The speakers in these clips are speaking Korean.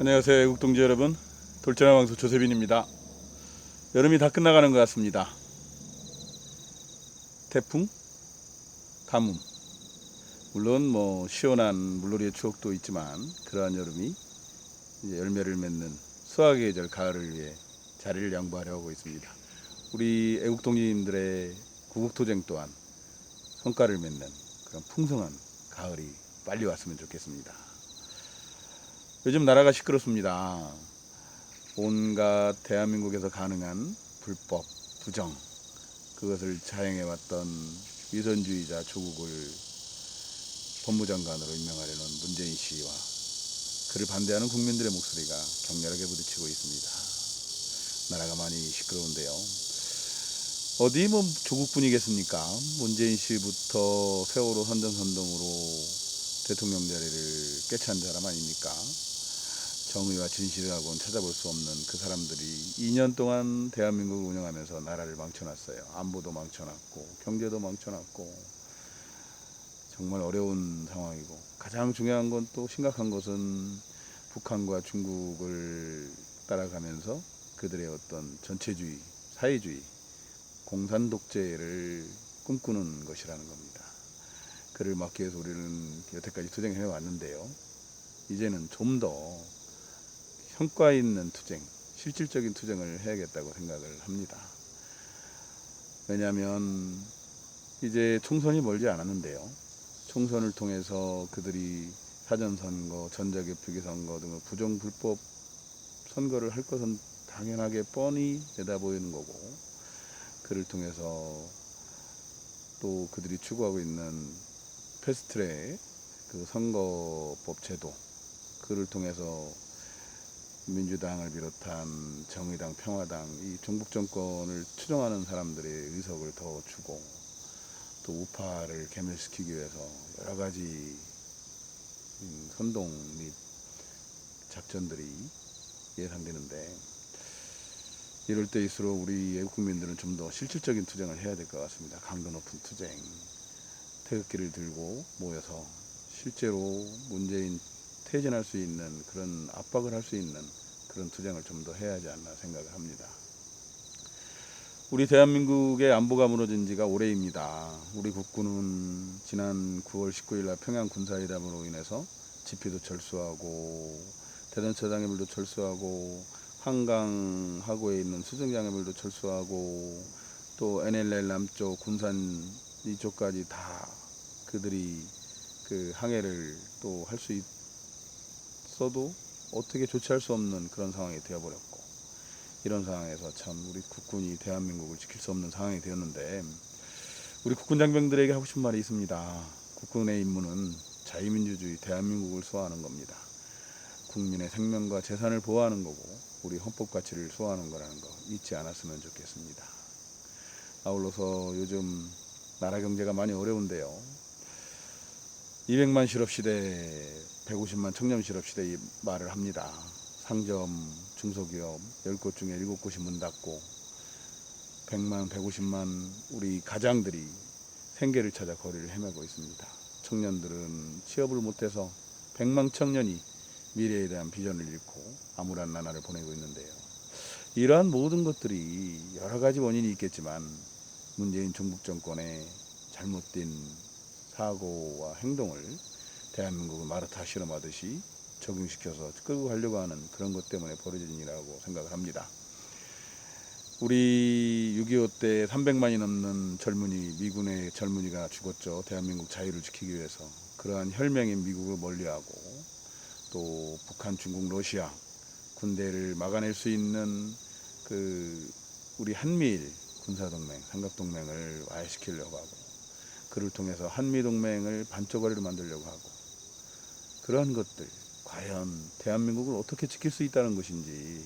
안녕하세요, 애국 동지 여러분. 돌진한 왕소 조세빈입니다. 여름이 다 끝나가는 것 같습니다. 태풍, 가뭄, 물론 시원한 물놀이의 추억도 있지만 그러한 여름이 이제 열매를 맺는 수확의 계절 가을을 위해 자리를 양보하려 하고 있습니다. 우리 애국 동지님들의 구국토쟁 또한 성과를 맺는 그런 풍성한 가을이 빨리 왔으면 좋겠습니다. 요즘 나라가 시끄럽습니다. 온갖 대한민국에서 가능한 불법, 부정, 그것을 자행해왔던 위선주의자 조국을 법무장관으로 임명하려는 문재인 씨와 그를 반대하는 국민들의 목소리가 격렬하게 부딪히고 있습니다. 나라가 많이 시끄러운데요. 어디 조국뿐이겠습니까? 문재인 씨부터 세월호 선전선동으로 대통령 자리를 꿰찬 사람 아닙니까? 정의와 진실하고는 찾아볼 수 없는 그 사람들이 2년 동안 대한민국을 운영하면서 나라를 망쳐놨어요. 안보도 망쳐놨고 경제도 망쳐놨고 정말 어려운 상황이고, 가장 중요한 건 또 심각한 것은 북한과 중국을 따라가면서 그들의 어떤 전체주의, 사회주의, 공산 독재를 꿈꾸는 것이라는 겁니다. 그를 막기 위해서 우리는 여태까지 투쟁해 왔는데요. 이제는 좀 더 성과 있는 투쟁, 실질적인 투쟁을 해야겠다고 생각을 합니다. 왜냐하면 이제 총선이 멀지 않았는데요. 총선을 통해서 그들이 사전선거, 전자개표기 선거 등의 부정 불법 선거를 할 것은 당연하게 뻔히 내다보이는 거고, 그를 통해서 또 그들이 추구하고 있는 패스트트랙 그 선거법 제도, 그를 통해서 민주당을 비롯한 정의당, 평화당, 이 종북 정권을 추종하는 사람들의 의석을 더 주고, 또 우파를 괴멸시키기 위해서 여러 가지 선동 및 작전들이 예상되는데, 이럴 때일수록 우리 애국국민들은 좀 더 실질적인 투쟁을 해야 될 것 같습니다. 강도 높은 투쟁, 태극기를 들고 모여서 실제로 문재인 퇴진할 수 있는 그런 압박을 할 수 있는 그런 투쟁을 좀 더 해야 하지 않나 생각을 합니다. 우리 대한민국의 안보가 무너진 지가 오래입니다. 우리 국군은 지난 9월 19일 날 평양 군사회담으로 인해서 지피도 철수하고 대전차장애물도 철수하고 한강 하구에 있는 수정장애물도 철수하고 또 NLL 남쪽 군산 이쪽까지 다 그들이 그 항해를 또 할 수 있어도 어떻게 조치할 수 없는 그런 상황이 되어버렸고, 이런 상황에서 참 우리 국군이 대한민국을 지킬 수 없는 상황이 되었는데, 우리 국군 장병들에게 하고 싶은 말이 있습니다. 국군의 임무는 자유민주주의 대한민국을 수호하는 겁니다. 국민의 생명과 재산을 보호하는 거고 우리 헌법 가치를 수호하는 거라는 거 잊지 않았으면 좋겠습니다. 아울러서 요즘 나라 경제가 많이 어려운데요. 200만 실업시대, 150만 청년 실업시대 이 말을 합니다. 상점, 중소기업 10곳 중에 7곳이 문 닫고 100만, 150만 우리 가장들이 생계를 찾아 거리를 헤매고 있습니다. 청년들은 취업을 못해서 100만 청년이 미래에 대한 비전을 잃고 암울한 나날을 보내고 있는데요. 이러한 모든 것들이 여러 가지 원인이 있겠지만 문재인 종북 정권의 잘못된 사고와 행동을 대한민국을 마라타 실험하듯이 적용시켜서 끌고 가려고 하는 그런 것 때문에 벌어진 일이라고 생각을 합니다. 우리 6.25 때 300만이 넘는 젊은이, 미군의 젊은이가 죽었죠. 대한민국 자유를 지키기 위해서. 그러한 혈맹인 미국을 멀리하고 또 북한, 중국, 러시아 군대를 막아낼 수 있는 우리 한미일 군사동맹, 삼각동맹을 와해시키려고 하고, 그를 통해서 한미동맹을 반쪽짜리로 만들려고 하고, 그러한 것들 과연 대한민국을 어떻게 지킬 수 있다는 것인지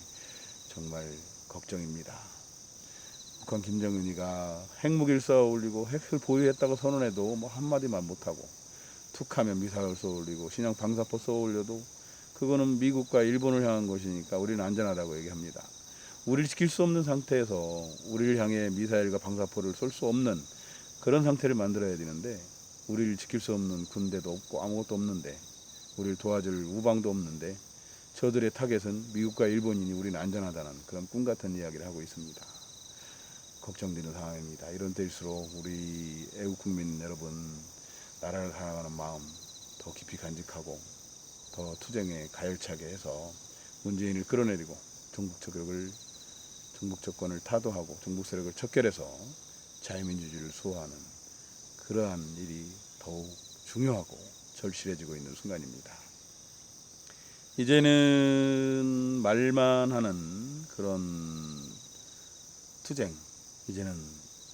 정말 걱정입니다. 북한 김정은이가 핵무기를 쏘아 올리고 핵을 보유했다고 선언해도 한마디만 못하고, 툭하면 미사일 쏘아 올리고 신형 방사포 쏘아 올려도 그거는 미국과 일본을 향한 것이니까 우리는 안전하다고 얘기합니다. 우리를 지킬 수 없는 상태에서 우리를 향해 미사일과 방사포를 쏠 수 없는 그런 상태를 만들어야 되는데, 우리를 지킬 수 없는 군대도 없고 아무것도 없는데, 우리를 도와줄 우방도 없는데 저들의 타겟은 미국과 일본이니 우리는 안전하다는 그런 꿈 같은 이야기를 하고 있습니다. 걱정되는 상황입니다. 이런 때일수록 우리 애국 국민 여러분, 나라를 사랑하는 마음 더 깊이 간직하고 더 투쟁에 가열차게 해서 문재인을 끌어내리고 종북 정권을 타도하고 종북 세력을 척결해서 자유민주주의를 수호하는 그러한 일이 더욱 중요하고 절실해지고 있는 순간입니다. 이제는 말만 하는 그런 투쟁, 이제는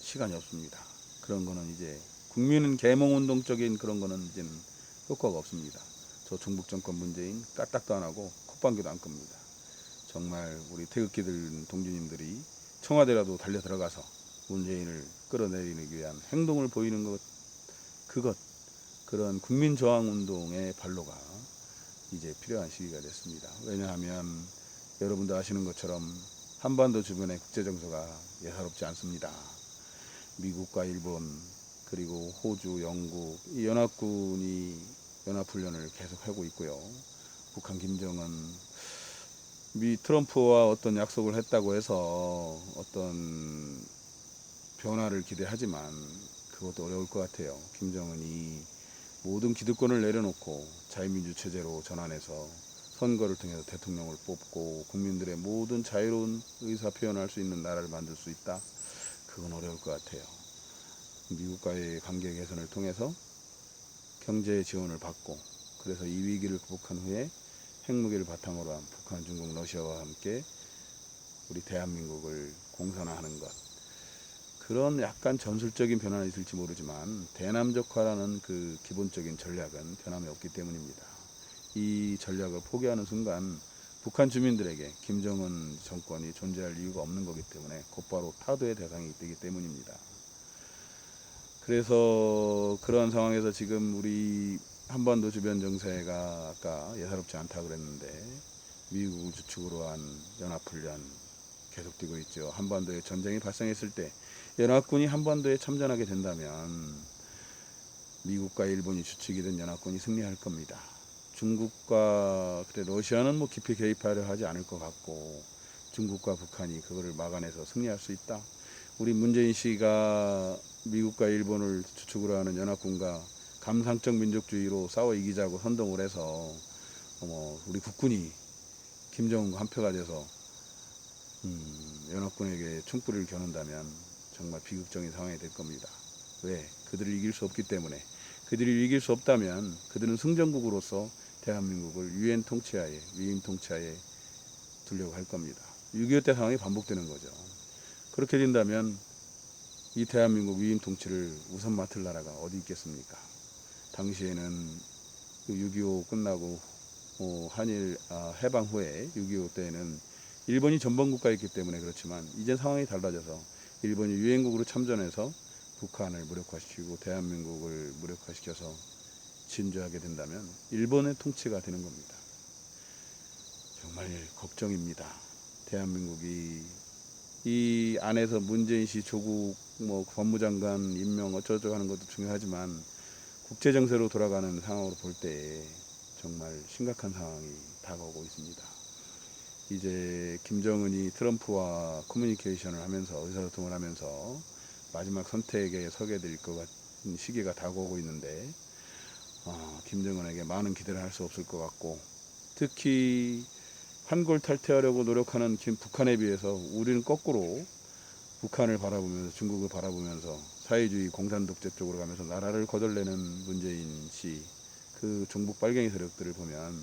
시간이 없습니다. 그런 거는 이제 국민은 계몽운동적인 그런 거는 이제는 효과가 없습니다. 저 종북 정권 문재인 까딱도 안 하고 콧방귀도 안 끕니다. 정말 우리 태극기들 동지님들이 청와대라도 달려 들어가서 문재인을 끌어내리기 위한 행동을 보이는 그런 국민저항운동의 발로가 이제 필요한 시기가 됐습니다. 왜냐하면 여러분도 아시는 것처럼 한반도 주변의 국제정세가 예사롭지 않습니다. 미국과 일본 그리고 호주, 영국 이 연합훈련을 계속하고 있고요. 북한 김정은 트럼프와 어떤 약속을 했다고 해서 어떤 변화를 기대하지만 그것도 어려울 것 같아요. 김정은이 모든 기득권을 내려놓고 자유민주 체제로 전환해서 선거를 통해서 대통령을 뽑고 국민들의 모든 자유로운 의사 표현할 수 있는 나라를 만들 수 있다. 그건 어려울 것 같아요. 미국과의 관계 개선을 통해서 경제 지원을 받고 그래서 이 위기를 극복한 후에 핵무기를 바탕으로 한 북한, 중국, 러시아와 함께 우리 대한민국을 공산화하는 것. 그런 약간 전술적인 변화는 있을지 모르지만 대남적화라는 그 기본적인 전략은 변함이 없기 때문입니다. 이 전략을 포기하는 순간 북한 주민들에게 김정은 정권이 존재할 이유가 없는 거기 때문에 곧바로 타도의 대상이 되기 때문입니다. 그래서 그런 상황에서 지금 우리 한반도 주변 정세가 아까 예사롭지 않다고 그랬는데 미국을 주축으로 한 연합훈련 계속되고 있죠. 한반도에 전쟁이 발생했을 때 연합군이 한반도에 참전하게 된다면 미국과 일본이 주축이 된 연합군이 승리할 겁니다. 중국과 러시아는 뭐 깊이 개입하려 하지 않을 것 같고 중국과 북한이 그거를 막아내서 승리할 수 있다. 우리 문재인 씨가 미국과 일본을 주축으로 하는 연합군과 감상적 민족주의로 싸워 이기자고 선동을 해서 우리 국군이 김정은과 한표가 돼서 연합군에게 총불을 겨눈다면 정말 비극적인 상황이 될 겁니다. 왜? 그들을 이길 수 없기 때문에. 그들이 이길 수 없다면 그들은 승전국으로서 대한민국을 유엔 통치하에, 위임 통치하에 두려고 할 겁니다. 6.25 때 상황이 반복되는 거죠. 그렇게 된다면 이 대한민국 위임 통치를 우선 맡을 나라가 어디 있겠습니까? 당시에는 6.25 끝나고 한일 해방 후에 6.25 때에는 일본이 전범국가였기 때문에 그렇지만 이제 상황이 달라져서 일본이 유엔국으로 참전해서 북한을 무력화시키고 대한민국을 무력화시켜서 진주하게 된다면 일본의 통치가 되는 겁니다. 정말 걱정입니다. 대한민국이 이 안에서 문재인 씨 조국 법무장관 임명 어쩌고 하는 것도 중요하지만 국제정세로 돌아가는 상황으로 볼 때 정말 심각한 상황이 다가오고 있습니다. 이제 김정은이 트럼프와 커뮤니케이션을 하면서 의사소통을 하면서 마지막 선택에 서게 될 것 같은 시기가 다가오고 있는데 김정은에게 많은 기대를 할 수 없을 것 같고 특히 환골탈퇴하려고 노력하는 북한에 비해서 우리는 거꾸로 북한을 바라보면서 중국을 바라보면서 사회주의 공산 독재 쪽으로 가면서 나라를 거덜내는 문재인 씨 그 종북 빨갱이 세력들을 보면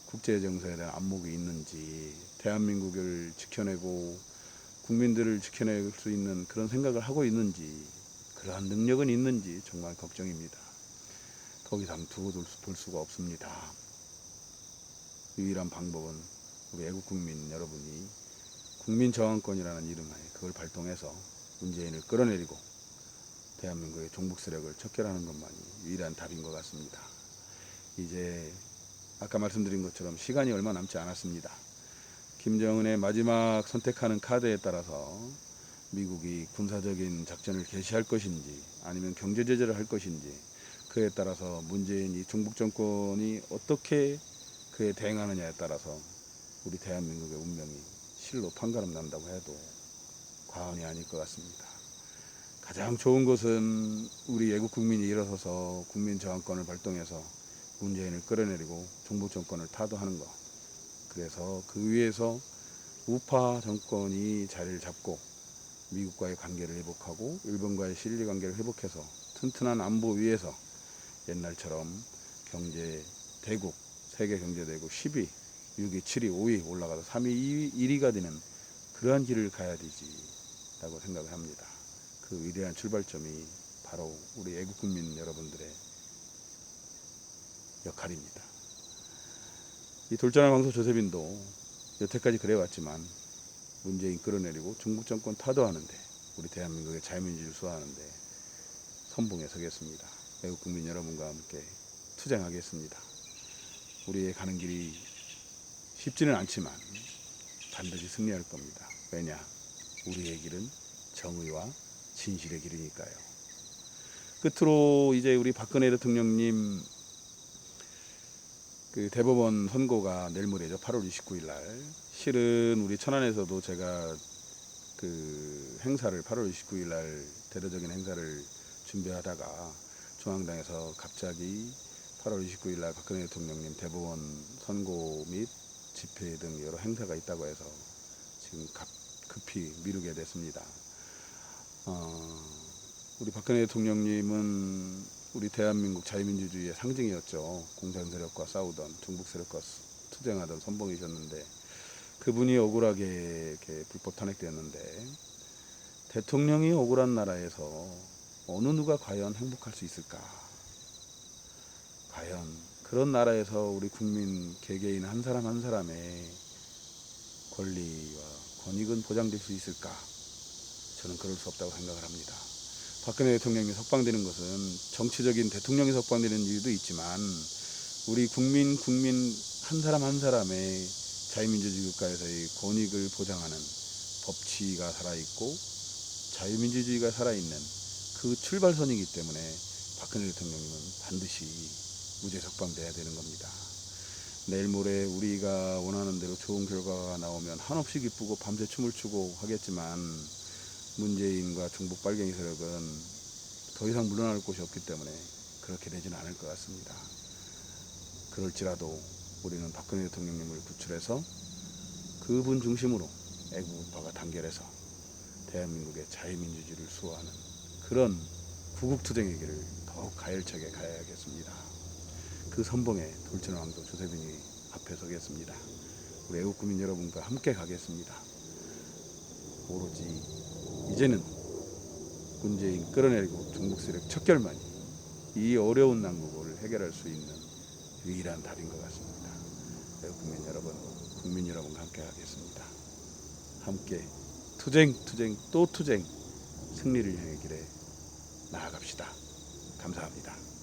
국제정세에 대한 안목이 있는지 대한민국을 지켜내고 국민들을 지켜낼 수 있는 그런 생각을 하고 있는지 그러한 능력은 있는지 정말 걱정입니다. 더 이상 두고 볼 수가 없습니다. 유일한 방법은 우리 애국국민 여러분이 국민저항권이라는 이름하에 그걸 발동해서 문재인을 끌어내리고 대한민국의 종북 세력을 척결하는 것만이 유일한 답인 것 같습니다. 이제 아까 말씀드린 것처럼 시간이 얼마 남지 않았습니다. 김정은의 마지막 선택하는 카드에 따라서 미국이 군사적인 작전을 개시할 것인지 아니면 경제 제재를 할 것인지 그에 따라서 문재인이 종북 정권이 어떻게 그에 대응하느냐에 따라서 우리 대한민국의 운명이 실로 판가름 난다고 해도 과언이 아닐 것 같습니다. 가장 좋은 것은 우리 애국 국민이 일어서서 국민 저항권을 발동해서 문재인을 끌어내리고 종북 정권을 타도하는 것. 그래서 그 위에서 우파 정권이 자리를 잡고 미국과의 관계를 회복하고 일본과의 실리 관계를 회복해서 튼튼한 안보 위에서 옛날처럼 경제 대국, 세계 경제 대국 10위, 6위, 7위, 5위 올라가서 3위, 1위가 되는 그러한 길을 가야 되지라고 생각을 합니다. 그 위대한 출발점이 바로 우리 애국 국민 여러분들의 역할입니다. 이 돌잔한 황소 조세빈도 여태까지 그래왔지만 문재인 끌어내리고 중국 정권 타도하는데 우리 대한민국의 자유민주주의를 수호하는데 선봉에 서겠습니다. 애국 국민 여러분과 함께 투쟁하겠습니다. 우리의 가는 길이 쉽지는 않지만 반드시 승리할 겁니다. 왜냐? 우리의 길은 정의와 진실의 길이니까요. 끝으로 이제 우리 박근혜 대통령님 그 대법원 선고가 내일 모레죠. 8월 29일 날. 실은 우리 천안에서도 제가 그 행사를 8월 29일 날 대대적인 행사를 준비하다가 중앙당에서 갑자기 8월 29일 날 박근혜 대통령님 대법원 선고 및 집회 등 여러 행사가 있다고 해서 지금 급히 미루게 됐습니다. 우리 박근혜 대통령님은 우리 대한민국 자유민주주의의 상징이었죠. 공산 세력과 싸우던 중국 세력과 투쟁하던 선봉이셨는데 그분이 억울하게 이렇게 불법 탄핵되었는데 대통령이 억울한 나라에서 어느 누가 과연 행복할 수 있을까? 과연 그런 나라에서 우리 국민 개개인 한 사람 한 사람의 권리와 권익은 보장될 수 있을까? 저는 그럴 수 없다고 생각을 합니다. 박근혜 대통령이 석방되는 것은 정치적인 대통령이 석방되는 이유도 있지만 우리 국민 한 사람 한 사람의 자유민주주의 국가에서의 권익을 보장하는 법치가 살아있고 자유민주주의가 살아있는 그 출발선이기 때문에 박근혜 대통령님은 반드시 무죄 석방돼야 되는 겁니다. 내일 모레 우리가 원하는 대로 좋은 결과가 나오면 한없이 기쁘고 밤새 춤을 추고 하겠지만 문재인과 중국 빨갱이 세력은 더 이상 물러날 곳이 없기 때문에 그렇게 되지는 않을 것 같습니다. 그럴지라도 우리는 박근혜 대통령님을 구출해서 그분 중심으로 애국우파가 단결해서 대한민국의 자유민주주의를 수호하는 그런 구국투쟁의 길을 더욱 가열차게 가야겠습니다. 그 선봉에 돌진한 왕조 조세빈이 앞에 서겠습니다. 우리 애국국민 여러분과 함께 가겠습니다. 오로지 이제는 문재인 끌어내리고 중국 세력 척결만이 이 어려운 난국을 해결할 수 있는 유일한 답인 것 같습니다. 애국국민 여러분, 국민 여러분과 함께 하겠습니다. 함께 투쟁 또 투쟁 승리를 향해 길에 나아갑시다. 감사합니다.